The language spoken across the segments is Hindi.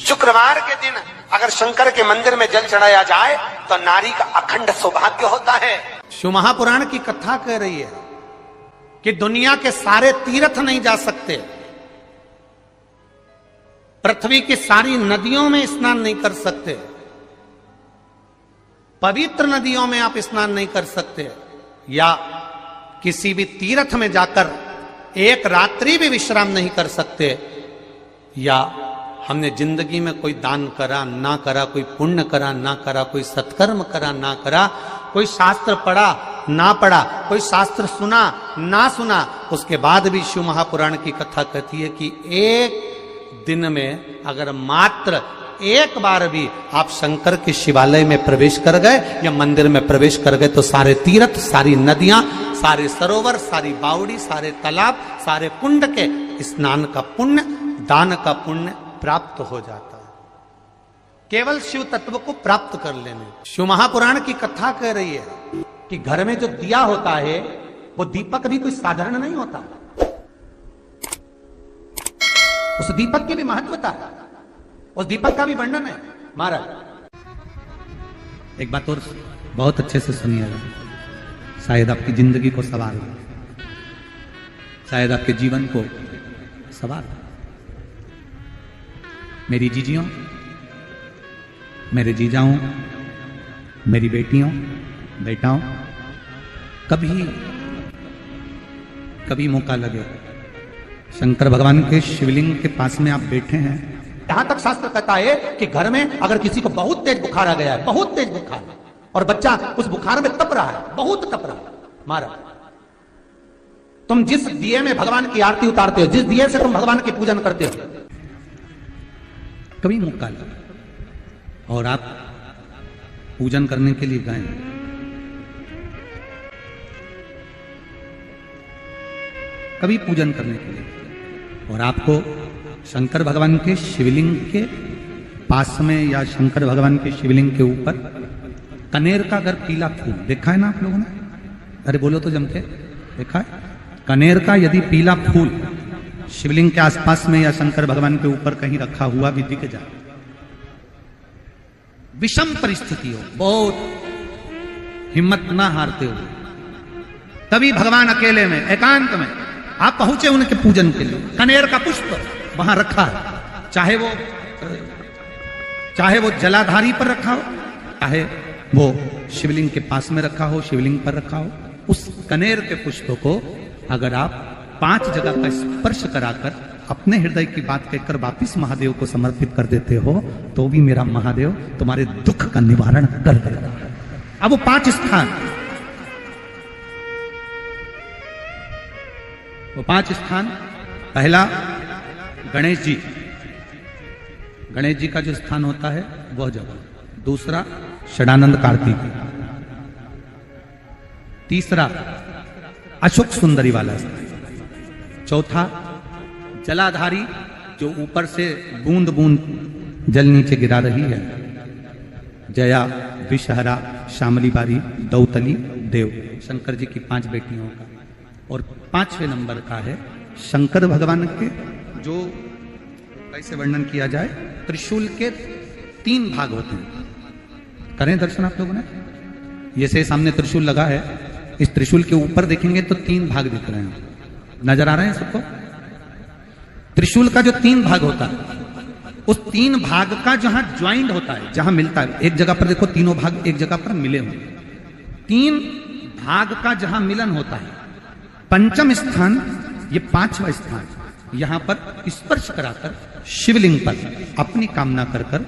शुक्रवार के दिन अगर शंकर के मंदिर में जल चढ़ाया जाए तो नारी का अखंड सौभाग्य होता है। शिव महापुराण की कथा कह रही है कि दुनिया के सारे तीर्थ नहीं जा सकते, पृथ्वी की सारी नदियों में स्नान नहीं कर सकते, पवित्र नदियों में आप स्नान नहीं कर सकते, या किसी भी तीर्थ में जाकर एक रात्रि भी विश्राम नहीं कर सकते, या हमने जिंदगी में कोई दान करा ना करा, कोई पुण्य करा ना करा, कोई सत्कर्म करा ना करा, कोई शास्त्र पढ़ा ना पढ़ा, कोई शास्त्र सुना ना सुना, उसके बाद भी शिव महापुराण की कथा कहती है कि एक दिन में अगर मात्र एक बार भी आप शंकर के शिवालय में प्रवेश कर गए या मंदिर में प्रवेश कर गए तो सारे तीर्थ, सारी नदियां, सारे सरोवर, सारी बावड़ी, सारे तालाब, सारे कुंड के स्नान का पुण्य, दान का पुण्य प्राप्त हो जाता है, केवल शिव तत्व को प्राप्त कर लेने। शिव महापुराण की कथा कह रही है कि घर में जो दिया होता है वो दीपक भी कोई साधारण नहीं होता, उस दीपक की भी महत्वता है, उस दीपक का भी वर्णन है। महाराज एक बात और बहुत अच्छे से सुनिएगा, शायद आपकी जिंदगी को सवार हो, शायद आपके जीवन को सवार हो। मेरी जीजियों, मेरे जीजाओं, मेरी बेटियों, बेटाओं, कभी मौका लगे शंकर भगवान के शिवलिंग के पास में आप बैठे हैं, यहां तक शास्त्र कहता है कि घर में अगर किसी को बहुत तेज बुखार आ गया है, बहुत तेज बुखार, और बच्चा उस बुखार में तप रहा है, बहुत तप रहा है, महाराज तुम जिस दिए में भगवान की आरती उतारते हो, जिस दिए से तुम भगवान की पूजन करते हो, कभी मौका लगा और आप पूजन करने के लिए गए, कभी पूजन करने के लिए, और आपको शंकर भगवान के शिवलिंग के पास में या शंकर भगवान के शिवलिंग के ऊपर कनेर का अगर पीला फूल देखा है ना आप लोगों ने, अरे बोलो तो जम के, देखा है? कनेर का यदि पीला फूल शिवलिंग के आसपास में या शंकर भगवान के ऊपर कहीं रखा हुआ भी दिख जाए, विषम परिस्थिति हो, बहुत हिम्मत ना हारते हो, तभी भगवान अकेले में एकांत में आप पहुंचे उनके पूजन के लिए, कनेर का पुष्प वहां रखा है, चाहे वो जलाधारी पर रखा हो, चाहे वो शिवलिंग के पास में रखा हो, शिवलिंग पर रखा हो, उस कनेर के पुष्प को अगर आप 5 जगह का स्पर्श कराकर अपने हृदय की बात कहकर वापिस महादेव को समर्पित कर देते हो तो भी मेरा महादेव तुम्हारे दुख का निवारण कर देगा। अब वो 5 स्थान, वो 5 स्थान, पहला गणेश जी का जो स्थान होता है वह जगह, दूसरा षडानंद कार्तिक, तीसरा अशोक सुंदरी वाला स्थान, चौथा जलाधारी जो ऊपर से बूंद बूंद जल नीचे गिरा रही है, जया, विषहरा, शामली बारी, दौतली, देव, शंकर जी की 5 बेटियों का, और 5वें नंबर का है शंकर भगवान के, जो कैसे वर्णन किया जाए, त्रिशूल के 3 भाग होते हैं। करें दर्शन आप लोगों ने, ये से सामने त्रिशूल लगा है, इस त्रिशूल के ऊपर देखेंगे तो 3 भाग दिख रहे हैं, नजर आ रहे हैं सबको? त्रिशूल का जो 3 भाग होता है, उस 3 भाग का जहां ज्वाइंट होता है, जहां मिलता है, एक जगह पर देखो तीनों भाग एक जगह पर मिले हुए, 3 भाग का जहां मिलन होता है, 5वां स्थान, ये 5वां स्थान, यहां पर स्पर्श कराकर शिवलिंग पर अपनी कामना कर कर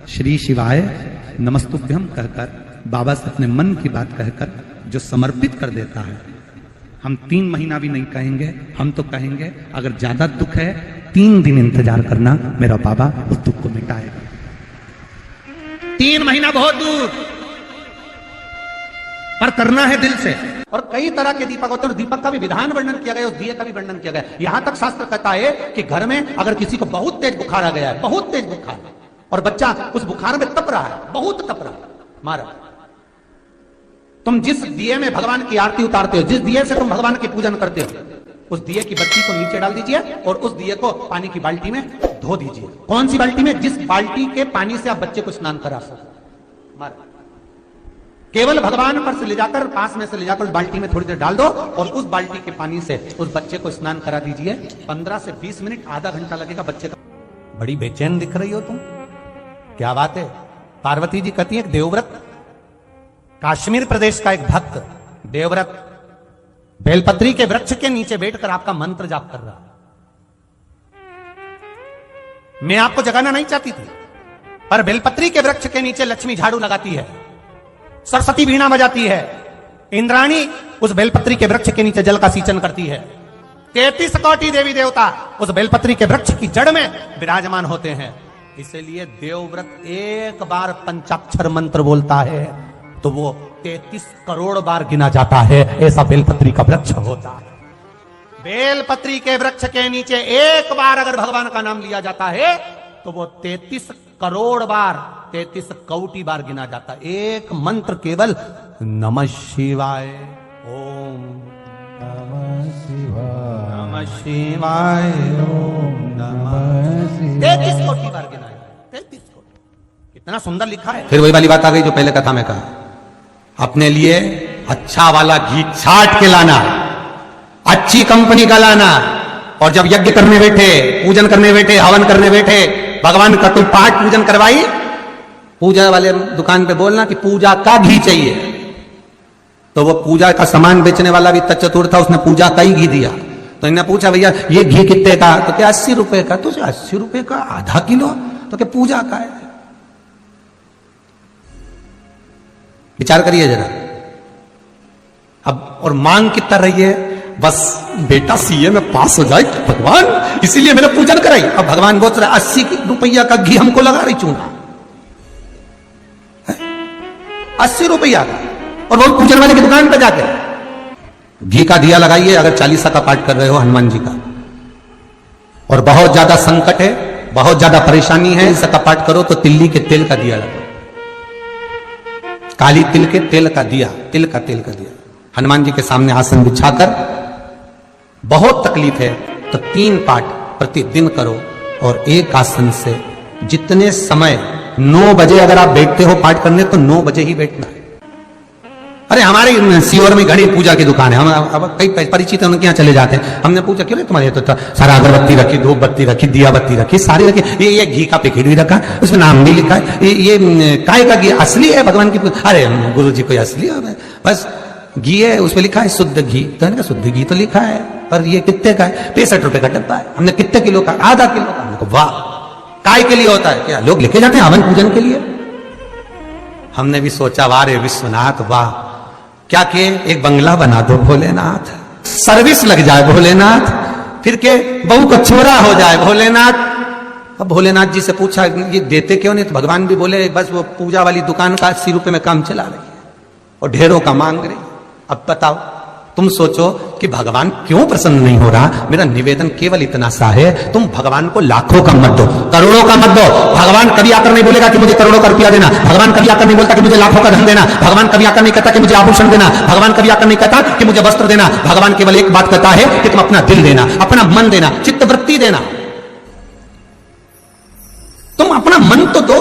श्री शिवाय नमस्तुभ्यम कहकर बाबा से अपने मन की बात कहकर जो समर्पित कर देता है, हम 3 महीना भी नहीं कहेंगे, हम तो कहेंगे अगर ज्यादा दुख है 3 दिन इंतजार करना, मेरा बाबा उस दुख को मिटाएगा। 3 महीना बहुत दूर, पर करना है दिल से। और कई तरह के दीपक होते हैं, दीपक का भी विधान वर्णन किया गया, उस दिए का भी वर्णन किया गया। यहां तक शास्त्र कहता है कि घर में अगर किसी को बहुत तेज बुखार आ गया है, बहुत तेज बुखार, और बच्चा उस बुखार में तप रहा है, बहुत तप रहा है, महाराज तुम जिस दिए में भगवान की आरती उतारते हो, जिस दिए से तुम भगवान की पूजन करते हो, उस दिए की बत्ती को नीचे डाल दीजिए और उस दिए को पानी की बाल्टी में धो दीजिए। कौन सी बाल्टी में? जिस बाल्टी के पानी से आप बच्चे को स्नान करा सको। मार केवल भगवान पर से ले जाकर, पास में से ले जाकर उस बाल्टी में थोड़ी देर डाल दो और उस बाल्टी के पानी से उस बच्चे को स्नान करा दीजिए। 15 से 20 मिनट, आधा घंटा लगेगा बच्चे का। बड़ी बेचैन दिख रही हो तुम, क्या बात है? पार्वती जी कहती है देवव्रत, कश्मीर प्रदेश का एक भक्त देवव्रत बेलपत्री के वृक्ष के नीचे बैठकर आपका मंत्र जाप कर रहा। मैं आपको जगाना नहीं चाहती थी, पर बेलपत्री के वृक्ष के नीचे लक्ष्मी झाड़ू लगाती है, सरस्वती वीणा बजाती है, इंद्राणी उस बेलपत्री के वृक्ष के नीचे जल का सिंचन करती है। 33 कोटि देवी देवता उस बेलपत्री के वृक्ष की जड़ में विराजमान होते हैं। इसलिए देवव्रत एक बार पंचाक्षर मंत्र बोलता है तो वो 33 करोड़ बार गिना जाता है। ऐसा बेलपत्री का वृक्ष होता है। बेलपत्री के वृक्ष के नीचे एक बार अगर भगवान का नाम लिया जाता है तो वो 33 करोड़ बार, 33 कोटि बार गिना जाता है। एक मंत्र केवल नमः शिवाय, ओम नमः शिवाय, नमः शिवाय, ओम नमः शिवाय, 33 कोटि बार गिना है। 33 कोटि, कितना सुंदर लिखा है। फिर वही वाली बात आ गई जो पहले कथा में कहा, अपने लिए अच्छा वाला घी छाट के लाना, अच्छी कंपनी का लाना, और जब यज्ञ करने बैठे, पूजन करने बैठे, हवन करने बैठे, भगवान का कोई पाठ पूजन करवाई, पूजा वाले दुकान पे बोलना कि पूजा का घी चाहिए। तो वो पूजा का सामान बेचने वाला भी चतुर था, उसने पूजा का ही घी दिया। तो इन्हें पूछा भैया ये घी कितने का? तो क्या 80 रुपए का? तो 80 रुपए का आधा किलो? तो क्या पूजा का है? विचार करिए जरा। अब और मांग कितना रही है? बस बेटा सीए में पास हो जाए भगवान, इसीलिए मैंने पूजन कराई। अब भगवान बोल रहा 80 रुपया का घी हमको लगा रही चूना, 80 रुपया का, और वो पूजन वाले की दुकान पर जाकर घी का दिया लगाइए। अगर 40 का पाठ कर रहे हो हनुमान जी का, और बहुत ज्यादा संकट है, बहुत ज्यादा परेशानी है, इसका पाठ करो तो तिल्ली के तेल का दिया लगाओ, काली तिल के तेल का दिया, तिल का तेल का दिया हनुमान जी के सामने आसन बिछाकर। बहुत तकलीफ है तो 3 पाठ प्रतिदिन करो, और एक आसन से जितने समय 9 बजे अगर आप बैठते हो पाठ करने तो 9 बजे ही बैठना है। अरे हमारे सीवर में घड़ी पूजा की दुकान है, हम अब कई परिचित है, उनके यहाँ चले जाते हैं। हमने पूछा क्यों नहीं तुम्हारे, तो सारा अगरबत्ती रखी, धूप बत्ती रखी, दिया बत्ती रखी, सारी रखी, ये घी का पैकेट भी रखा, उसमें नाम भी लिखा है, ये काय का घी असली है भगवान की? अरे गुरु जी कोई असली है? बस घी है, उसमें लिखा है शुद्ध घी। तो हमने कहा शुद्ध घी तो लिखा है, पर ये कितने का है? 65 रुपए का डब्बा है। हमने कितने किलो का? आधा किलो का। हमने कहा वाह, काय के लिए होता है? क्या लोग लेके जाते हैं हवन पूजन के लिए? हमने भी सोचा वाह रे विश्वनाथ वाह, क्या के एक बंगला बना दो भोलेनाथ, सर्विस लग जाए भोलेनाथ, फिर के बहू का छोरा हो जाए भोलेनाथ। अब भोलेनाथ जी से पूछा ये देते क्यों नहीं? तो भगवान भी बोले बस वो पूजा वाली दुकान का 80 रुपए में काम चला रही है और ढेरों का मांग रही। अब बताओ, तुम सोचो कि भगवान क्यों प्रसन्न नहीं हो रहा। मेरा निवेदन केवल इतना सा है, तुम भगवान को लाखों का मत दो, करोड़ों का मत दो। भगवान कभी आकर नहीं बोलेगा कि मुझे करोड़ों का रुपया देना, भगवान कभी आकर नहीं बोलता कि मुझे लाखों का धन देना, भगवान कभी आकर नहीं कहता कि मुझे आभूषण देना, भगवान कभी आकर नहीं कहता कि मुझे वस्त्र देना। भगवान केवल एक बात कहता है कि तुम अपना दिल देना, अपना मन देना, चित्त वृत्ति देना। तुम अपना मन तो दो,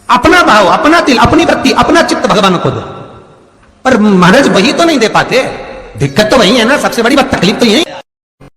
अपना भाव, अपना दिल, अपनी वृत्ति, अपना चित्त भगवान को दो। पर महाराज वही तो नहीं दे पाते, दिक्कत तो वही है ना, सबसे बड़ी बात तकलीफ तो यही।